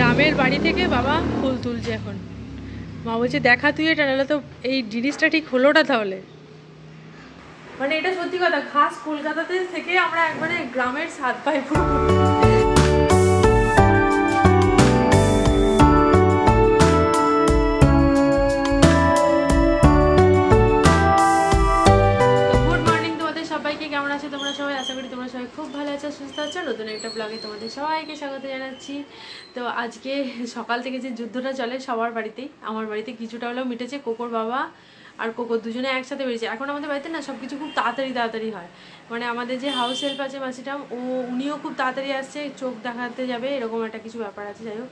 গ্রামের বাড়ি থেকে বাবা ফুল তুলছে এখন। মা বলছে দেখা তুই এটা, নাহলে তো এই জিনিসটা ঠিক হলো না তাহলে। মানে এটা সত্যি কথা, খাস কলকাতাতে থেকে আমরা একবারে গ্রামের স্বাদ পাই পুরো। কেমন আছো তোমরা সবাই? আশা করি তোমরা সবাই খুব ভালো আছো, সুস্থ আছো। নতুন একটা ব্লগে তোমাদের সবাইকে স্বাগত জানাচ্ছি। তো আজকে সকাল থেকে যে যুদ্ধটা চলে সবার বাড়িতেই, আমার বাড়িতে কিছুটা হলেও মিটেছে। কোকোর বাবা আর কোকো দুজনে একসাথে বেরিয়েছে। এখন আমাদের বাড়িতে না সব কিছু খুব তাড়াতাড়ি হয়। মানে আমাদের যে হাউস হেল্প আছে মাসিটাম, উনিও খুব তাড়াতাড়ি আসছে, চোখ দেখাতে যাবে এরকম একটা কিছু ব্যাপার আছে। যাই হোক,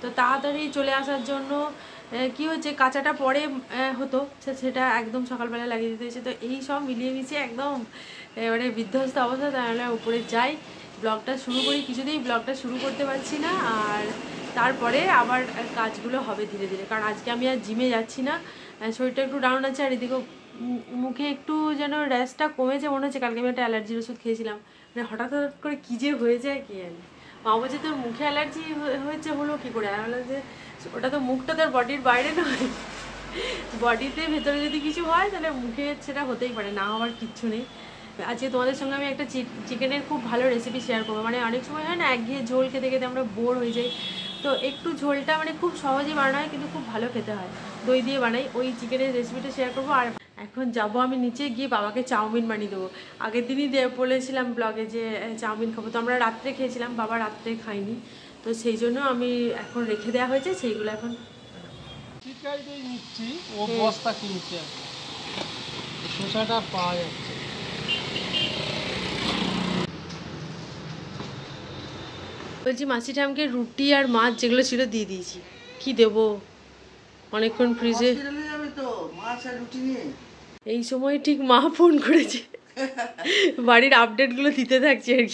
তো তাড়াতাড়ি চলে আসার জন্য কি হচ্ছে, কাঁচাটা পরে হতো, সেটা একদম সকালবেলা লাগিয়ে দিতে হয়েছে। তো এই সব মিলিয়ে মিশিয়ে একদম এবারে বিধ্বস্ত অবস্থা। তাহলে উপরে যাই, ব্লগটা শুরু করি। কিছুতেই ব্লগটা শুরু করতে পারছি না, আর তারপরে আবার কাজগুলো হবে ধীরে ধীরে। কারণ আজকে আমি আর জিমে যাচ্ছি না, শরীরটা একটু ডাউন আছে। আর এদিকে মুখে একটু যেন র্যাশটা কমেছে মনে হচ্ছে। কালকে আমি একটা অ্যালার্জির ওষুধ খেয়েছিলাম, মানে হঠাৎ হঠাৎ করে কী যে হয়ে যায় কি জানি। মা বলছে তোর মুখে অ্যালার্জি হয়েছে, হলো কী করে? আমি বললাম যে ওটা তো মুখটা তোর বডির বাইরে নয়, বডিতে ভেতরে যদি কিছু হয় তাহলে মুখে সেটা হতেই পারে, না হওয়ার কিচ্ছু নেই। আজকে তোমাদের সঙ্গে আমি একটা চিকেনের খুব ভালো রেসিপি শেয়ার করবো। মানে অনেক সময় হয় না, একঘেয়ে ঝোল খেতে খেতে আমরা বোর হয়ে যাই, তো একটু ঝোলটা মানে খুব সহজেই বানানো হয় কিন্তু খুব ভালো খেতে হয়, দই দিয়ে বানাই। ওই চিকেনের রেসিপিটা শেয়ার করবো। আর এখন যাব আমি নিচে গিয়ে বাবাকে চাউমিন বানিয়ে দেবো। আগের দিনই বলেছিলাম ব্লগে যে চাউমিন খাবো, তো আমরা রাত্রে খেয়েছিলাম, বাবা রাত্রে খাইনি, তো সেই জন্য আমি এখন রেখে দেওয়া হয়েছে সেইগুলো। এখন নিচ্ছি, ও বস্তা কিনছে, শসাটা পাওয়া যাচ্ছে। বলছি মাসিটামকে রুটি আর মাছ যেগুলো ছিল দিয়ে দিয়েছি। কি দেবো অনেকক্ষণ ফ্রিজে। এই সময় ঠিক মা ফোন করেছে, বাড়ির আপডেটগুলো দিতে থাকছে আর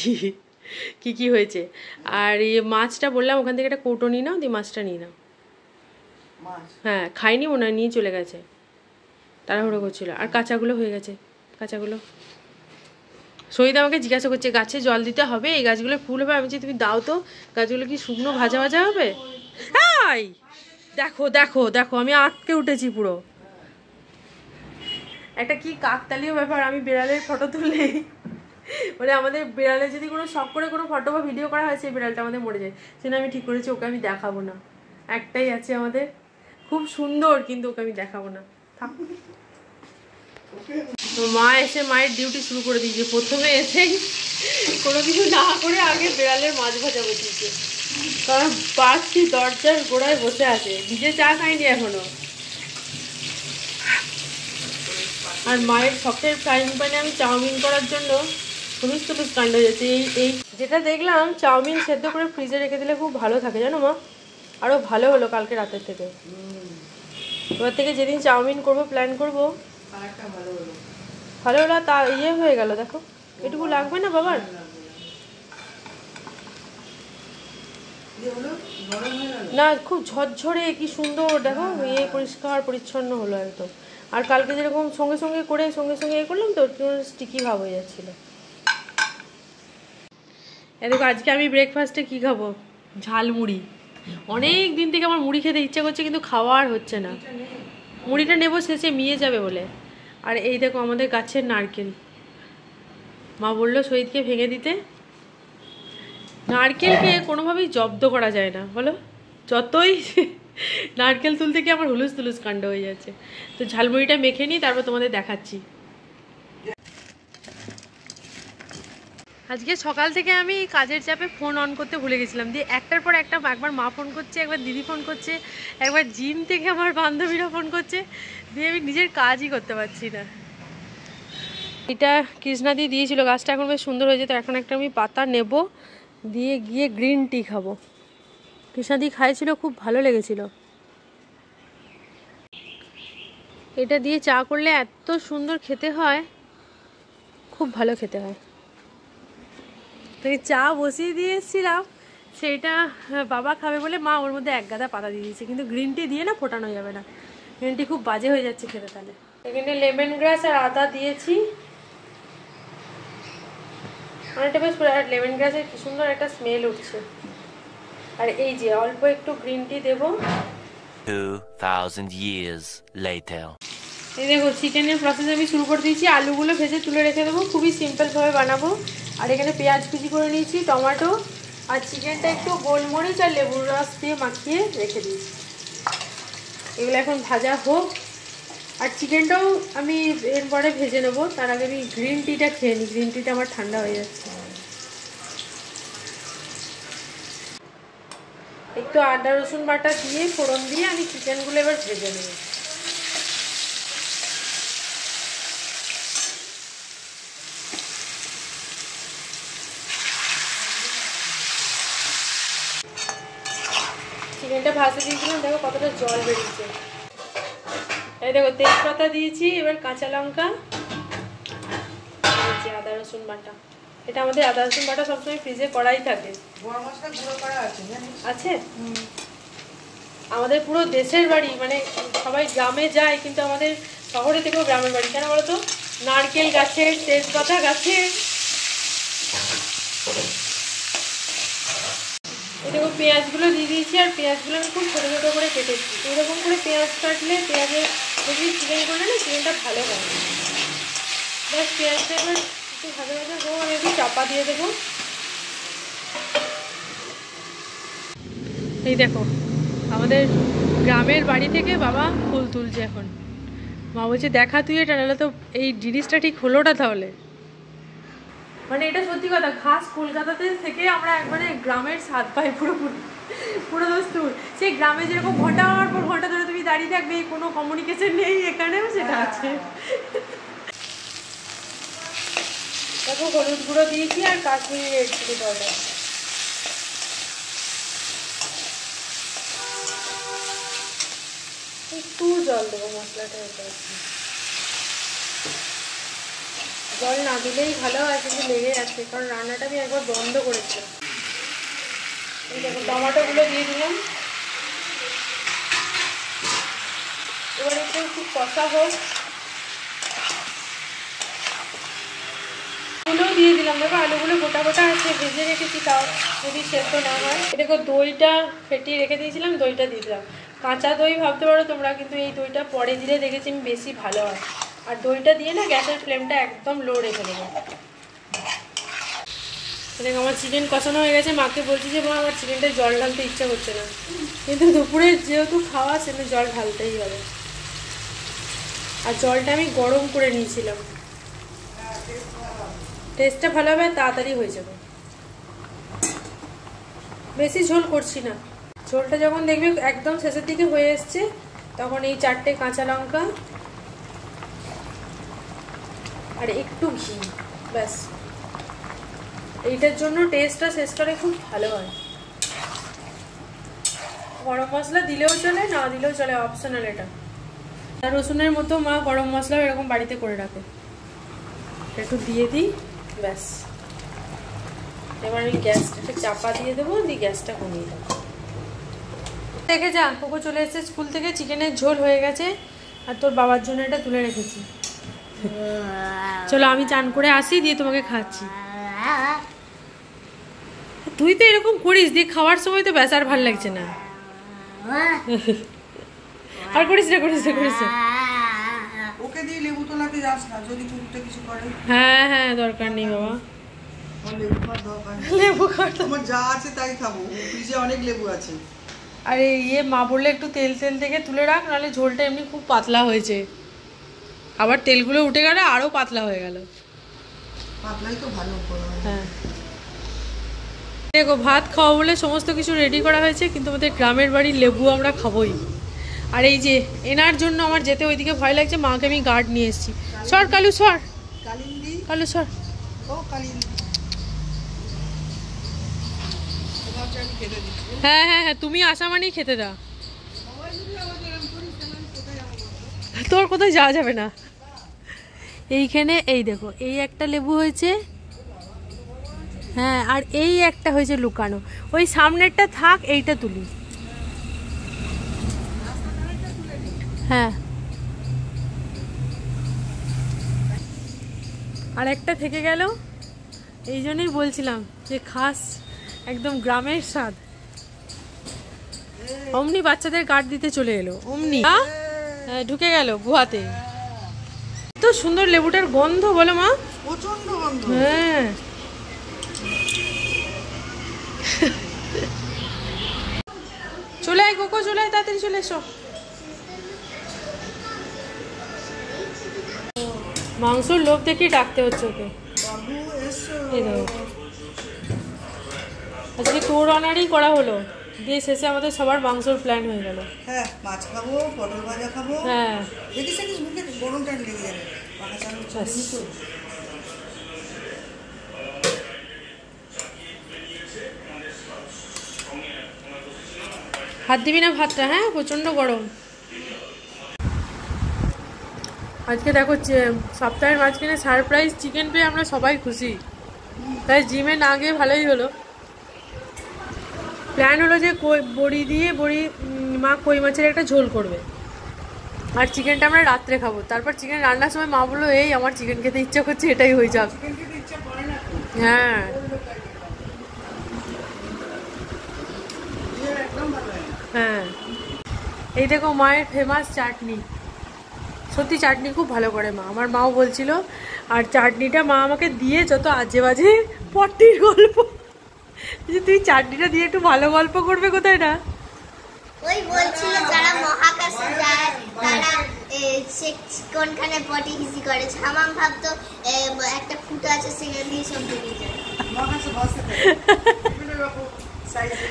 কি কি হয়েছে। আর এই মাছটা বললাম ওখান থেকে একটা কৌটো নিয়ে নাও, দিয়ে মাছটা নিয়ে নাও। হ্যাঁ খাইনি মনে হয়, নিয়ে চলে গেছে, তাড়াহুড়ো করছিল। আর কাঁচাগুলো হয়ে গেছে, কাঁচাগুলো। শহীদ আমাকে জিজ্ঞাসা করছে গাছে জল দিতে হবে, এই গাছগুলো ফুল হবে। আমি যে তুমি দাও তো, গাছগুলো কি শুকনো ভাজা ভাজা হবে? হাই দেখো দেখো দেখো, আমি আঁককে উঠেছি পুরো। একটা কি কাকতালীয় ব্যাপার, আমি বিড়ালের ফটো তুললেই মানে আমাদের বিড়ালের যদি কোনো শখ করে কোনো ফটো বা ভিডিও করা হয়, সেই বিড়ালটা আমাদের মরে যায়। সেটা আমি ঠিক করেছি, ওকে আমি দেখাবো না। একটাই আছে আমাদের, খুব সুন্দর, কিন্তু ওকে আমি দেখাবো না। থাক। মা এসে মায়ের ডিউটি শুরু করে দিয়েছে। প্রথমে এসেই কোনো কিছু না করে আগে বিড়ালের মাছ ভাজা বসিয়েছে। কারণ পাচ্ছি দরজার গোড়ায় বসে আছে, নিজে চা খাইনি এখনো। আর মায়ের শখের ফ্রাইং প্যানে আমি চাউমিন করার জন্য হুলুস তুলুস কাণ্ড হয়ে যাচ্ছে। এই যেটা দেখলাম, চাউমিন সেদ্ধ করে ফ্রিজে রেখে দিলে খুব ভালো থাকে জানো মা, আরও ভালো হলো কালকে রাতের থেকে। এবার থেকে যেদিন চাউমিন করবো প্ল্যান করবো, ভালো হলো। তা ইয়ে হয়ে গেল দেখো, এটুকু লাগবে না বাবার। না খুব ঝরঝরে কি সুন্দর দেখো, ইয়ে পরিষ্কার পরিচ্ছন্ন হলো একদম। আর কালকে যেরকম সঙ্গে সঙ্গে করে সঙ্গে সঙ্গে ইয়ে করলাম, তো একটু স্টিকি ভাব হয়ে যাচ্ছিলো। দেখো আজকে আমি ব্রেকফাস্টে কি খাবো, ঝালমুড়ি। অনেক দিন থেকে আমার মুড়ি খেতে ইচ্ছা করছে, কিন্তু খাওয়ার হচ্ছে না। মুড়িটা নেবো শেষে মিয়ে যাবে বলে। আর এই দেখো আমাদের গাছের নারকেল, মা বললো শহীদকে ভেঙে দিতে। নারকেলকে কোনোভাবেই জব্দ করা যায় না বলো, যতই নারকেল তুলতে গিয়ে আমার হুলুস তুলুস কাণ্ড হয়ে যাচ্ছে। তো ঝালমুড়িটা মেখে নিই, তারপর তোমাদের দেখাচ্ছি। আজকে সকাল থেকে আমি কাজের চাপে ফোন অন করতে ভুলে গেছিলাম, দিয়ে একটার পর একটা, একবার মা ফোন করছে, একবার দিদি ফোন করছে, একবার জিম থেকে আমার বান্ধবীরা ফোন করছে, দিয়ে আমি নিজের কাজই করতে পারছি না। এটা কৃষ্ণাদি দিয়েছিল, গাছটা এখন বেশ সুন্দর হয়েছে। তো এখন একটা আমি পাতা নেব, দিয়ে গিয়ে গ্রিন টি খাবো। কৃষ্ণাদি খাইছিল, খুব ভালো লেগেছিল। এটা দিয়ে চা করলে এত সুন্দর খেতে হয়, খুব ভালো খেতে হয়। তো এই চা বসিয়ে দিয়ে এসেছিলাম, সেইটা বাবা খাবে বলে মা ওর মধ্যে এক গাদা পাতা দিয়ে দিয়েছে, কিন্তু গ্রিন টি দিয়ে না ফোটানো যাবে না, গ্রিন টি খুব বাজে হয়ে যাচ্ছে খেতে। তাহলে এখানে লেমন গ্রাস আর আদা দিয়েছি, অনেকটা বেশ। আর লেমন গ্রাসের কি সুন্দর একটা স্মেল উঠছে। আর এই যে অল্প একটু গ্রিন টি দেবো। 2000 years later. এই দেখো চিকেনের প্রসেস আমি শুরু করে দিয়েছি। আলুগুলো ভেজে তুলে রেখে দেবো, খুবই সিম্পলভাবে বানাবো। আর এখানে পেঁয়াজ কুচি করে নিয়েছি, টমেটো, আর চিকেনটা একটু গোলমরিচ আর লেবুর রস দিয়ে মাখিয়ে রেখে দিয়েছি। এগুলো এখন ভাজা হোক। আর চিকেনটাও আমি এরপরে ভেজে নেবো, তার আগে আমি গ্রিন টিটা খেয়ে নিই। গ্রিন টিটা আমার ঠান্ডা হয়ে যাচ্ছে। একটু আদা রসুন বাটা দিয়ে ফোড়ন দিয়ে আমি চিকেনগুলো এবার ভেজে নেব। চিকেনটা ভাজতে দিয়েছিলাম, দেখো কতটা জল বেরিয়েছে। এই দেখো তেজপাতা দিয়েছি, এবার কাঁচা লঙ্কা, আদা রসুন বাটা। এটা আমাদের আদা রসুন বাটা সবসময় ফ্রিজে করাই থাকে। আছে আমাদের পুরো দেশের বাড়ি, মানে সবাই গ্রামে যায় কিন্তু আমাদের শহরে থেকেও গ্রামের বাড়ি। কেন বলো তো? নারকেল গাছের, তেজপাতা গাছের। দেখো পেঁয়াজগুলো দিয়ে দিয়েছি, আর পেঁয়াজগুলো আমি খুব ছোটো ছোটো করে কেটেছি। এরকম করে পেঁয়াজ কাটলে, পেঁয়াজের দেখবি চিকেন করলে না চিকেনটা ভালো হয়। ব্যাস পেঁয়াজটা এবার একটু ভাজা ভাজা হোক, আমি একটু চাপা দিয়ে দেবো। এই দেখো আমাদের গ্রামের বাড়ি থেকে বাবা ফুল তুলছে এখন। মা বলছে দেখা তুই এটা, নাহলে তো এই জিনিসটা ঠিক হলোটা তাহলে। মানে এটা সত্যি কথা, ঘাস কলকাতাতে থেকে আমরা একবারে গ্রামের স্বাদ পাই পুরোপুরি। পুরো দস্তুর সেই গ্রামে যেরকম ঘন্টার পর ঘন্টা ধরে তুমি দাঁড়িয়ে থাকবে, কোনো কমিউনিকেশন নেই, এখানেও সেটা আছে। দেখো হলুদ গুঁড়ো দিয়েছি আর কাশ্মীরি রেড চিলি পাউডার। একটু জল দেবো মশলাটা হতে। জল না দিলেই ভালো হয়, কিন্তু লেগে যাচ্ছে, কারণ রান্নাটা আমি একবার বন্ধ করেছিলাম। এই দেখো টমেটোগুলো দিয়ে দিলাম। এবার একটু খুব কষা হোক। আলুগুলোও দিয়ে দিলাম। দেখো আলুগুলো গোটা গোটা আছে, ভেজে রেখেছি, তাও যদি সেদ্ধ না হয়। দেখো দইটা ফেটিয়ে রেখে দিয়েছিলাম, দইটা দিয়ে দিলাম। কাঁচা দই ভাবতে পারো তোমরা, কিন্তু এই দইটা পরে দিলে দেখেছি আমি বেশি ভালো হয়। আর দইটা দিয়ে না গ্যাসের ফ্লেমটা একদম লো রেখে দেবো। দেখো আমার চিকেন কষানো হয়ে গেছে। মাকে বলছি যে মা আমার চিকেনটা জল ঢালতে ইচ্ছা করছে না, কিন্তু দুপুরে যেহেতু খাওয়া সেটা জল ঢালতেই হবে। আর জলটা আমি গরম করে নিয়েছিলাম, টেস্টটা ভালো হবে, তাড়াতাড়ি হয়ে যাবে। বেশি ঝোল করছি না। ঝোলটা যখন দেখবে একদম শেষের দিকে হয়ে এসছে, তখন এই 4টে কাঁচা লঙ্কা আর একটু ঘি, ব্যাস। এইটার জন্য টেস্টটা শেষ করে খুব ভালো হয়। গরম মশলা দিলেও চলে, না দিলেও চলে, অপশনাল এটা। আর রসুনের মতো মা গরম মশলাও এরকম বাড়িতে করে রাখে, একটু দিয়ে দিই, ব্যাস। এবার আমি গ্যাসটাকে চাপা দিয়ে দেবো, দিয়ে গ্যাসটা কমিয়ে দেবো। দেখে যা, কোকো চলে এসেছে স্কুল থেকে, চিকেনের ঝোল হয়ে গেছে, আর তোর বাবার জন্য এটা তুলে রেখেছি। চলো আমি চান করে আসি, দিয়ে তোমাকে খাচ্ছি। তুই তো এরকম করিস, দিয়ে খাওয়ার সময় তো ব্যাস আর ভাল লাগছে না। আর করিস না, করিস না, করিস না। ওকে দিয়ে লেবু তোলাতে যাস না, যদি কুকুরটা কিছু করে। হ্যাঁ হ্যাঁ, দরকার নেই বাবা, লেবু খাওয়ার দরকার নেই। লেবু খাওয়ার আমার যা আছে তাই খাবো, ফ্রিজে অনেক লেবু আছে। আরে ইয়ে মা বললে একটু তেল তেল থেকে তুলে রাখ, নাহলে ঝোলটা এমনি খুব পাতলা হয়েছে, আবার তেলগুলো উঠে গেলে আরও পাতলা হয়ে গেল। পাতলাই তো ভালো। হ্যাঁ দেখো ভাত খাওয়া বলে সমস্ত কিছু রেডি করা হয়েছে, কিন্তু আমাদের গ্রামের বাড়ির লেবু আমরা খাবোই। আর এই যে এনার জন্য আমার যেতে ওইদিকে ভয় লাগছে, মাকে আমি গার্ড নিয়ে এসেছি। সর কালু, সর কালু, সর। হ্যাঁ হ্যাঁ হ্যাঁ, তুমি আসা মানেই খেতে দাও, তোর কোথায় যাওয়া যাবে না। এইখানে এই দেখো, এই একটা লেবু হয়েছে, হ্যাঁ, আর এই একটা হয়েছে লুকানো। ওই সামনেরটা থাক, এইটা তুলি। হ্যাঁ, আর একটা থেকে গেল, এই জন্যই বলছিলাম যে খাস একদম গ্রামের স্বাদ। অমনি বাচ্চাদের গার্ড দিতে চলে এলো অমনি ঢুকে গেল গুহাতে। তো সুন্দর লেবুটার গন্ধ বলো মা। প্রচন্ড গন্ধ। হ্যাঁ চলে আয় কোকো, চলে আয় তাড়াতাড়ি চলে এসো। মাংসর লোভ দেখি ডাকতে হচ্ছে ওকে। বাবু এসো। এই দেখো আজকে তোর অনারই করা হলো, দিয়ে শেষে আমাদের সবার মাংসর প্ল্যান হয়ে গেল। হ্যাঁ, মাছ খাবো, পটল ভাজা খাবো। হ্যাঁ দেখিস দেখিস মুখে গরমটা লেগে যাবে। পাখা চালু চালিয়ে তো। হাত দিবি না ভাতটা, হ্যাঁ প্রচণ্ড গরম। আজকে দেখো সপ্তাহের মাঝখানে সারপ্রাইজ চিকেন পেয়ে আমরা সবাই খুশি, তাই জিমে না গিয়ে ভালোই হলো। প্ল্যান হলো যে বড়ি মা কই মাছের একটা ঝোল করবে, আর চিকেনটা আমরা রাত্রে খাবো। তারপর চিকেন রান্নার সময় মা বললো এই আমার চিকেন খেতে ইচ্ছা করছে, এটাই হয়ে যাক। চিকেন খেতে ইচ্ছা করে না তো। হ্যাঁ একদম ভালো লাগে। হ্যাঁ এই দেখো মায়ের ফেমাস চাটনি, সত্যি চাটনি খুব ভালো করে মা, আমার মাও বলছিল। আর চাটনিটা মা আমাকে দিয়ে যত আজে বাজে পট্টির গল্প, যে তুই চাটনিটা দিয়ে একটু ভালো গল্প করবে কোথায় না। ওই বলছিল যারা মহাকাশে যায় তারা কোনখানে পটি হিসি করে, ছামাম ভাবতো একটা ফুটো আছে সেখান দিয়ে সব বেরিয়ে যায়। মহাকাশে বসে থাকে বিভিন্ন রকম সাইজে।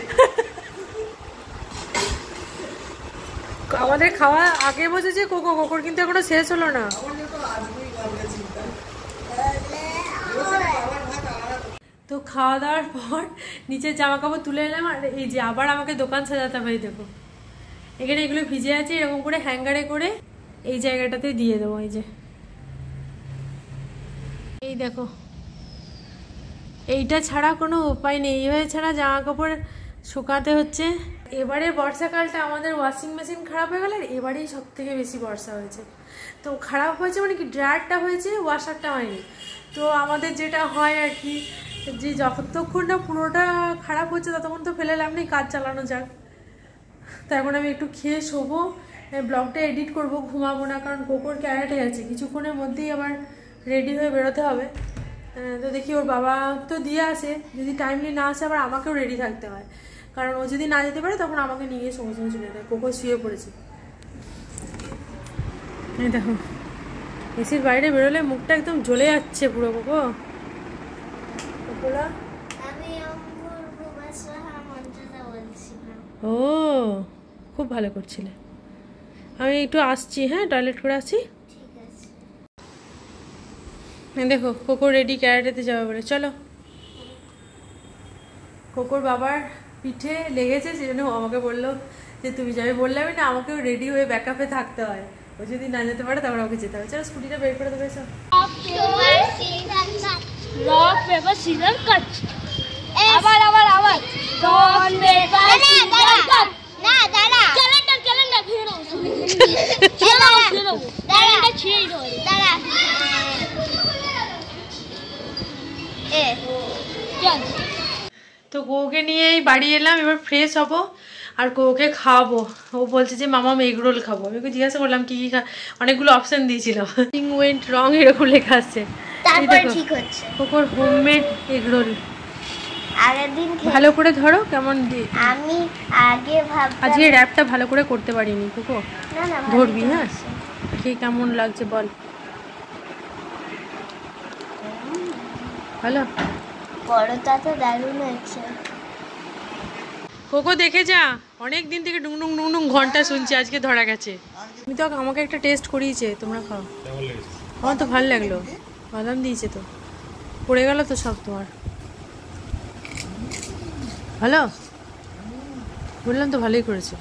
আমাদের খাওয়া আগে বসেছে কোকোর কিন্তু এখনো শেষ হলো না। আমার তো আজকেই ভাবনা চিন্তা। তো খাওয়া দাওয়ার পর নিচের জামা কাপড় তুলে এলাম, আর এই যে আবার আমাকে দোকান সাজাতে হবে। দেখো এখানে এগুলো ভিজে আছে, এরকম করে হ্যাঙ্গারে করে এই জায়গাটাতে দিয়ে দেবো। এই যে এই দেখো এইটা ছাড়া কোনো উপায় নেই, এইভাবে ছাড়া জামা কাপড় শুকাতে হচ্ছে। এবারে বর্ষাকালটা আমাদের ওয়াশিং মেশিন খারাপ হয়ে গেল, আর এবারেই সব থেকে বেশি বর্ষা হয়েছে। তো খারাপ হয়েছে মানে কি, ড্রায়ারটা হয়েছে, ওয়াশারটা হয়নি। তো আমাদের যেটা হয় আর কি, যে যতক্ষণ না পুরোটা খারাপ হচ্ছে ততক্ষণ তো ফেলে লাভ নেই, কাজ চালানো যাক। তো এখন আমি একটু খেয়ে শোবো, ব্লগটা এডিট করব, ঘুমাবো না, কারণ কোকোর ক্যারেটে আছে, কিছুক্ষণের মধ্যেই আবার রেডি হয়ে বেরোতে হবে। তো দেখি ওর বাবা তো দিয়ে আসে, যদি টাইমলি না আসে আবার আমাকেও রেডি থাকতে হয়, কারণ ও যদি না যেতে পারে তখন আমাকে নিয়ে সঙ্গে সঙ্গে চলে যায়। কোকো শুয়ে পড়েছে, এই দেখো এসির বাইরে বেরোলে মুখটা একদম জ্বলে যাচ্ছে পুরো। কোকো আমি অপূর্ব বাসহা মন্ত্রটা বলছিলাম। ও খুব ভালো করছিলে। আমি একটু আসছি, হ্যাঁ টয়লেট করে আসছি। ঠিক আছে। দেখো কোকো রেডি ক্যারেটেতে যাবে বলে, চলো। কোকোর বাবার পিঠে লেগেছে, সেজন্য আমাকে বললো যে তুমি যাবে, বললামই না আমাকেও রেডি হয়ে ব্যাকআপে থাকতে হয়, ও যদি না যেতে পারে তারপর ওকে যেতে হবে। চলো স্কুটিটা বের করে দেবে। এসো রক পেপার সিজার কাট। আবার রক পেপার সিজার কাট। না দাঁড়া, ক্যালেন্ডার খেয়ে নাও। ক্যালেন্ডার ছিঁড়ে দিতে হবে। দাঁড়া। চল। তো কোকে নিয়ে এই বাড়ি এলাম, এবার ফ্রেশ হব আর কোকে খাওয়াবো। ও বলছে যে মামা এগ রোল খাবো। আমি ওকে জিজ্ঞাসা করলাম কি কি অনেকগুলো অপশন দিয়েছিল, ওয়েন্ট রং এরকম লেখা আছে। তারপর ঠিক হচ্ছে। কোকোর হোমমেড এগ রোল। আগের দিন ভালো করে ধরো কেমন আমি আগে ভাবতাম আজকে র্যাপটা ভালো করে করতে পারিনি। কোকো না না ধরবি, হ্যাঁ খেয়ে কেমন লাগছে বল। ভালো বড়টা তো দারুণ হয়েছে। কোকো দেখে যা, অনেক দিন থেকে ডুংডুং ডুংডুং ঘন্টা শুনছি, আজকে ধরা গেছে। তুমি তো আমাকে একটা টেস্ট করিয়েছে, তোমরা খাও। আমার তো ভালো লাগলো, বাদাম দিয়েছে তো, পড়ে গেল তো সব তোমার। ভালো বললাম তো, ভালোই করেছে।